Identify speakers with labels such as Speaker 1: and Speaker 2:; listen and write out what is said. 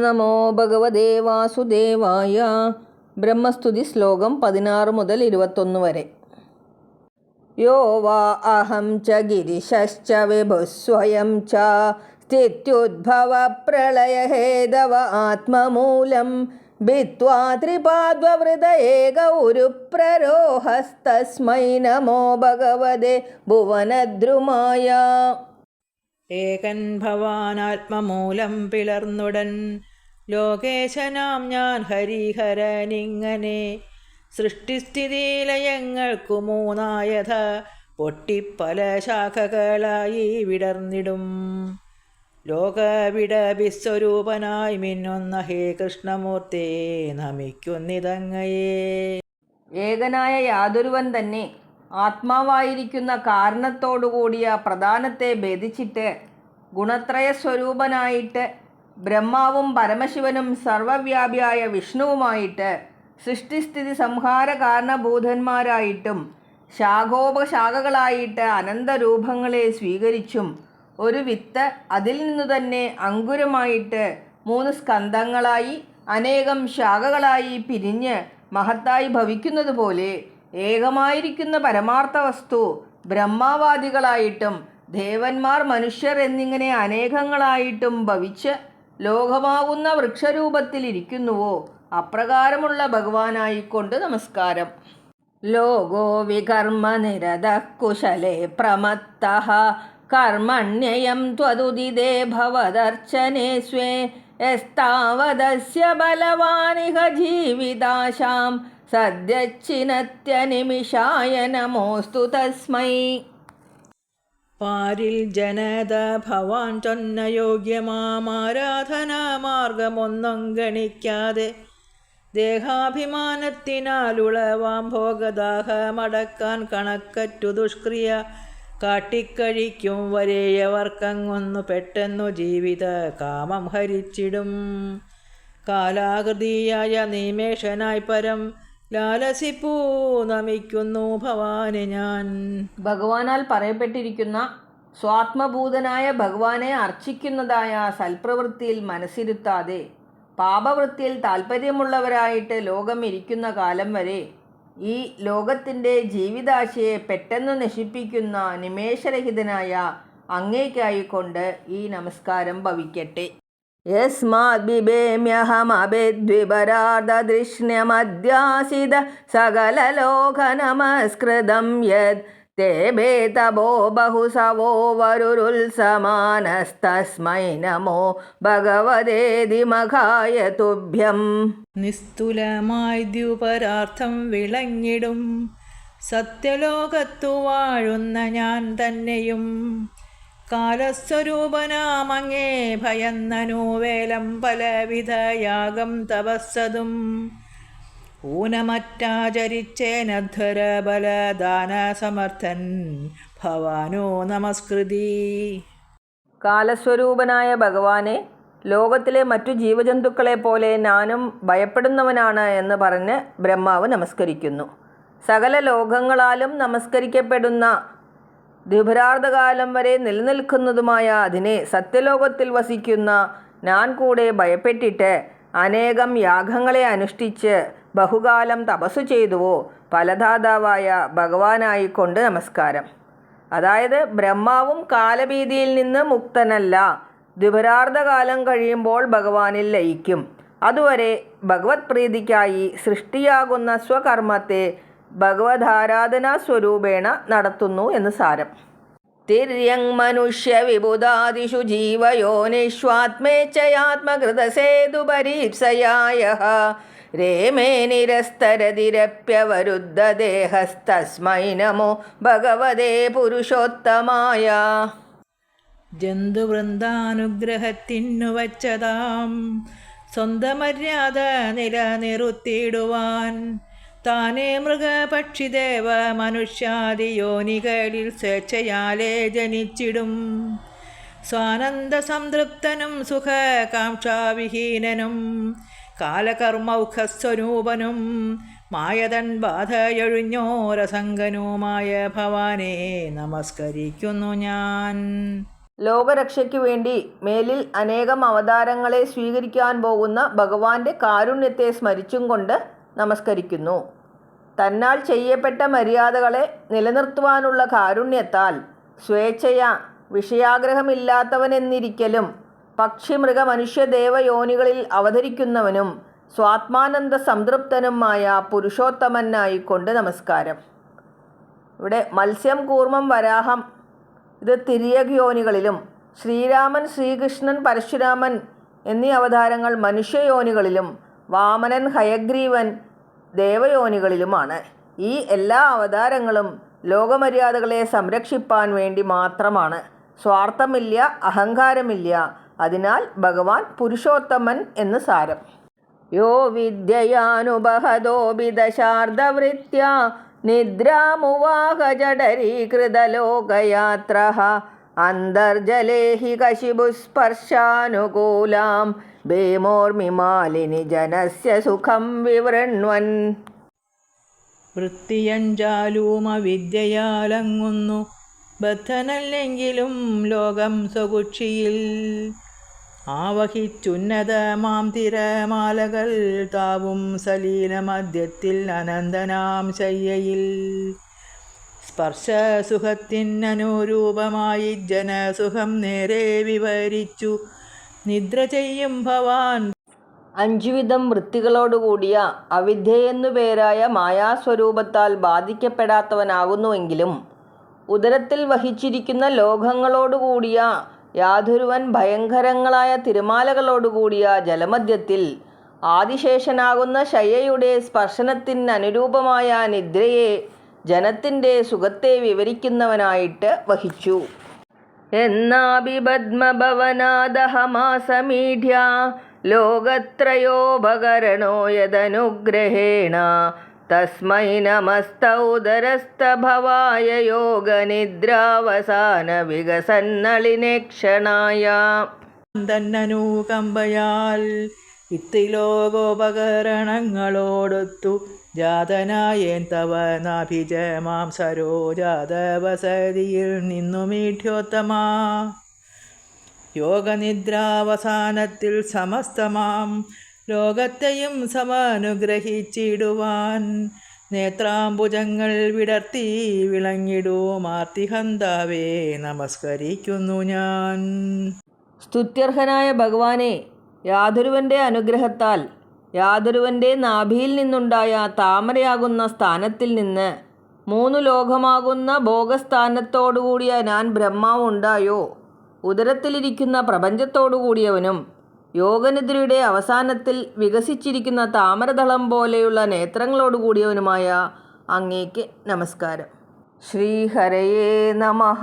Speaker 1: നമോ ഭഗവതേ വാസുദേവായ. ബ്രഹ്മസ്തുതി ശ്ലോകം 16 മുതൽ 21 വരെ. യോ വാ അഹം ച ഗിരിശശ്ച വിഭുസ്വയം ച സ്ഥിത്യുദ്ഭവ പ്രളയഹേതവ ആത്മമൂലം ഭിത്വാ ത്രിപാദ്വവൃത ഏകൗരുപ്രരോഹസ്തസ്മൈ നമോ ഭഗവതേ ഭുവനദ്രുമായ.
Speaker 2: ഏകൻ ഭവാനാത്മമൂലം പിളർന്നുടൻ ലോകേശനാം ഞാൻ ഹരിഹരനിങ്ങനെ സൃഷ്ടിസ്ഥിതിലയങ്ങൾക്കു മൂന്നായഥ പൊട്ടിപ്പല ശാഖകളായി വിടർന്നിടും. ലോകവിടവിസ്വരൂപനായി മിന്നുന്ന ഹേ കൃഷ്ണമൂർത്തേ നമിക്കുന്നിതങ്ങയെ.
Speaker 1: ഏകനായ യാതൊരുവൻ തന്നെ ആത്മാവായിരിക്കുന്ന കാരണത്തോടുകൂടിയ പ്രധാനത്തെ ഭേദിച്ചിട്ട് ഗുണത്രയസ്വരൂപനായിട്ട് ബ്രഹ്മാവും പരമശിവനും സർവവ്യാപിയായ വിഷ്ണുവുമായിട്ട് സൃഷ്ടിസ്ഥിതി സംഹാര കാരണഭൂതന്മാരായിട്ടും ശാഖോപശാഖകളായിട്ട് അനന്തരൂപങ്ങളെ സ്വീകരിച്ചും ഒരു വിത്ത് അതിൽ നിന്നു തന്നെ അങ്കുരമായിട്ട് 3 സ്കന്ധങ്ങളായി അനേകം ശാഖകളായി പിരിഞ്ഞ് മഹത്തായി ഭവിക്കുന്നത് പോലെ ഏകമായിരിക്കുന്ന പരമാർത്ഥ വസ്തു ബ്രഹ്മാവാദികളായിട്ടും ദേവന്മാർ മനുഷ്യർ എന്നിങ്ങനെ അനേകങ്ങളായിട്ടും ഭവിച്ച് ലോകമാവുന്ന വൃക്ഷരൂപത്തിലിരിക്കുന്നുവോ അപ്രകാരമുള്ള ഭഗവാനായിക്കൊണ്ട് നമസ്കാരം. ലോകോ വികർമ്മ നിരതഃ കുശലേ പ്രമത്തഃ കർമ്മണ്യയം ത്വദുദിതേ ഭവദർച്ചനേ സ്വേ യസ്താവദസ്യ ബലവാനിഹ ജീവിതാശാം സദ്യച്ഛിനത്യനിമിഷായ നമോസ്തു തസ്മൈ.
Speaker 2: പാരിൽ ജനത ഭവാൻ ചൊന്നയോഗ്യമാരാധനാമാർഗമൊന്നും ഗണിക്കാതെ ദേഹാഭിമാനത്തിനാലുളവാം ഭോഗദാഹമടക്കാൻ കണക്കറ്റു ദുഷ്ക്രിയ കാട്ടിക്കഴിക്കും വരെയവർക്കങ്ങൊന്നു പെട്ടെന്നു ജീവിത കാമം ഹരിച്ചിടും. കാലാകൃതിയായ നിമേഷനായി പരം ലാലസിപ്പൂ നമിക്കുന്നു ഭവാനെ ഞാൻ.
Speaker 1: ഭഗവാനാൽ പറയപ്പെട്ടിരിക്കുന്ന സ്വാത്മഭൂതനായ ഭഗവാനെ അർച്ചിക്കുന്നതായ സൽപ്രവൃത്തിയിൽ മനസ്സിരുത്താതെ പാപവൃത്തിയിൽ താല്പര്യമുള്ളവരായിട്ട് ലോകം ഇരിക്കുന്ന കാലം വരെ ഈ ലോകത്തിൻ്റെ ജീവിതാശയെ പെട്ടെന്ന് നശിപ്പിക്കുന്ന നിമേഷരഹിതനായ അങ്ങേക്കായിക്കൊണ്ട് ഈ നമസ്കാരം ഭവിക്കട്ടെ. യസ്മാത് ബിഭേമ്യഹമഭിദ്വിപരാർദ്ധതൃഷ്ണ്യമധ്യാസിത സകലലോക നമസ്കൃതം യത് തേ ഭേതഭോ ബഹുസവോ വരുരുത്സമാനസ്തസ്മൈ നമോ ഭഗവതേ ധിമഘായ തുഭ്യം.
Speaker 2: നിസ്തുലമായി ദ്യുപരാർത്ഥം വിളങ്ങിടും സത്യലോകത്തു വാഴുന്ന ഞാൻ തന്നെയും കാലസ്വരൂപനാമങ്ങേ ഭയന്നനുവേലം പലവിധ യാഗം തപസ്സതും ഊനമറ്റാചരിച്ചേനധ്വര ബലദാന സമർത്ഥൻ ഭവാനോ നമസ്കൃതി.
Speaker 1: കാലസ്വരൂപനായ ഭഗവാനെ ലോകത്തിലെ മറ്റു ജീവജന്തുക്കളെ പോലെ ഞാനും ഭയപ്പെടുന്നവനാണ് എന്ന് പറഞ്ഞ് ബ്രഹ്മാവ് നമസ്കരിക്കുന്നു. സകല ലോകങ്ങളാലും നമസ്കരിക്കപ്പെടുന്ന ദ്വിപരാർദ്ധകാലം വരെ നിലനിൽക്കുന്നതുമായ അതിനെ സത്യലോകത്തിൽ വസിക്കുന്ന ഞാൻ കൂടെ ഭയപ്പെട്ടിട്ട് അനേകം യാഗങ്ങളെ അനുഷ്ഠിച്ച് ബഹുകാലം തപസ്സു ചെയ്തുവോ ഫലദാതാവായ ഭഗവാനായിക്കൊണ്ട് നമസ്കാരം. അതായത് ബ്രഹ്മാവും കാലഭീതിയിൽ നിന്ന് മുക്തനല്ല. ദ്വിപരാർദ്ധകാലം കഴിയുമ്പോൾ ഭഗവാനിൽ ലയിക്കും. അതുവരെ ഭഗവത് പ്രീതിക്കായി സൃഷ്ടിയാകുന്ന സ്വകർമ്മത്തെ ഭഗവതാരാധനാ സ്വരൂപേണ നടത്തുന്നു എന്ന് സാരം. തിര്യങ് മനുഷ്യ വിബുധാദിഷു ജീവയോനിഷ്വാത്മേച്ഛയാത്മകൃതസേതുപരീപ്സയായ രേമേ നിരസ്തരതിരപ്യവരുദ്ധദേഹസ്തസ്മൈ നമോ ഭഗവതേ പുരുഷോത്തമായ.
Speaker 2: ജന്തുവൃന്ദാനുഗ്രഹത്തിനു വച്ചതാം സ്വന്തമര്യാദ നിലനിറുത്തിയിടുവാൻ താനേ മൃഗപക്ഷിദേവ മനുഷ്യാദിയോനികളിൽ സ്വേച്ഛയാലേ ജനിച്ചിടും. സ്വാനന്ദ സംതൃപ്തനും സുഖകാംക്ഷാവിഹീനനും കാലകർമ്മൗഖസ്വരൂപനും മായതൻ ബാധയൊഴിഞ്ഞോരസംഗനുമായ ഭവാനെ നമസ്കരിക്കുന്നു ഞാൻ.
Speaker 1: ലോകരക്ഷയ്ക്ക് വേണ്ടി മേലിൽ അനേകം അവതാരങ്ങളെ സ്വീകരിക്കാൻ പോകുന്ന ഭഗവാന്റെ കാരുണ്യത്തെ സ്മരിച്ചും കൊണ്ട് നമസ്കരിക്കുന്നു. തന്നാൽ ചെയ്യപ്പെട്ട മര്യാദകളെ നിലനിർത്തുവാനുള്ള കാരുണ്യത്താൽ സ്വേച്ഛയാ വിഷയാഗ്രഹമില്ലാത്തവനെന്നിരിക്കലും പക്ഷി മൃഗ മനുഷ്യ ദേവയോനികളിൽ അവതരിക്കുന്നവനും സ്വാത്മാനന്ദ സംതൃപ്തനുമായ പുരുഷോത്തമനായിക്കൊണ്ട് നമസ്കാരം. ഇവിടെ മത്സ്യം, കൂർമ്മം, വരാഹം ഇത് തിര്യക് യോനികളിലും, ശ്രീരാമൻ, ശ്രീകൃഷ്ണൻ, പരശുരാമൻ എന്നീ അവതാരങ്ങൾ മനുഷ്യയോനികളിലും, വാമനൻ, ഹയഗ്രീവൻ ദേവയോനികളിലുമാണ്. ഈ എല്ലാ അവതാരങ്ങളും ലോകമര്യാദകളെ സംരക്ഷിപ്പാൻ വേണ്ടി മാത്രമാണ്. സ്വാർത്ഥമില്ല, അഹങ്കാരമില്ല. അതിനാൽ ഭഗവാൻ പുരുഷോത്തമൻ എന്ന് സാരം. യോ വിദ്യയാനുബഹദോബിദശാർദ്ധവൃത്യ നിദ്രാമുവാഹ ജഡരീകൃതലോകയാത്രഃ അന്തർജലേ ഹി കശിപുസ്പർശാനുകൂലാം ഭീമോർമിമാലിനി ജനസ്യ സുഖം വിവൃണ്വൻ.
Speaker 2: വൃത്തിയഞ്ചാലൂമ വിദ്യയാലങ്ങുന്നു ബദ്ധനല്ലെങ്കിലും ലോകം സ്വകുക്ഷിയിൽ ആവഹിച്ചുന്നതമാം തിരമാലകൾ താവും സലീലമധ്യത്തിൽ അനന്തനാം ശയ്യയിൽ സ്പർശസുഖത്തിനനുരൂപമായി ജനസുഖം നേരെ വിവരിച്ചു നിദ്ര ചെയ്യും ഭവാൻ.
Speaker 1: 5 വിധം വൃത്തികളോടുകൂടിയ അവിദ്യയെന്നു പേരായ മായാസ്വരൂപത്താൽ ബാധിക്കപ്പെടാത്തവനാകുന്നുവെങ്കിലും ഉദരത്തിൽ വഹിച്ചിരിക്കുന്ന ലോകങ്ങളോടുകൂടിയ യാതൊരുവൻ ഭയങ്കരങ്ങളായ തിരമാലകളോടുകൂടിയ ജലമധ്യത്തിൽ ആദിശേഷനാകുന്ന ശയ്യയുടെ സ്പർശനത്തിനനുരൂപമായ നിദ്രയെ ജനത്തിൻ്റെ സുഖത്തെ വിവരിക്കുന്നവനായിട്ട് വഹിച്ചു. എന്നാഭിപദ്മഭവനാദഹമാസമീഢ്യ ലോകത്രയോപകരണോ യദനുഗ്രഹേണ തസ്മൈ നമസ്തൗദരസ്ഥഭവായ യോഗനിദ്രാവസാന വികസന്നളിനേക്ഷണായ.
Speaker 2: തന്നനുകമ്പയാൽ ഇത്തിലോകോപകരണങ്ങളോടൊത്തു ജാതനായേൻ തവ നാഭിജമാം സരോജാതവസതിയിൽ നിന്നു മീഢ്യോത്തമാ യോഗനിദ്രാവസാനത്തിൽ സമസ്തമാം ലോകത്തെയും സമനുഗ്രഹിച്ചിടുവാൻ നേത്രാംബുജങ്ങൾ വിടർത്തി വിളങ്ങിടുമാർത്തിഹന്താവേ നമസ്കരിക്കുന്നു ഞാൻ.
Speaker 1: സ്തുത്യർഹനായ ഭഗവാനെ, യാതൊരുവൻ്റെ അനുഗ്രഹത്താൽ യാതൊരുവൻ്റെ നാഭിയിൽ നിന്നുണ്ടായ താമരയാകുന്ന സ്ഥാനത്തിൽ നിന്ന് 3 ലോകമാകുന്ന ഭോഗസ്ഥാനത്തോടുകൂടിയ ഞാൻ ബ്രഹ്മാവുണ്ടായോ. ഉദരത്തിലിരിക്കുന്ന പ്രപഞ്ചത്തോടുകൂടിയവനും യോഗനിദ്രയുടെ അവസാനത്തിൽ വികസിച്ചിരിക്കുന്ന താമരദളം പോലെയുള്ള നേത്രങ്ങളോടുകൂടിയവനുമായ അങ്ങേക്ക് നമസ്കാരം. ശ്രീഹരയേ നമഃ.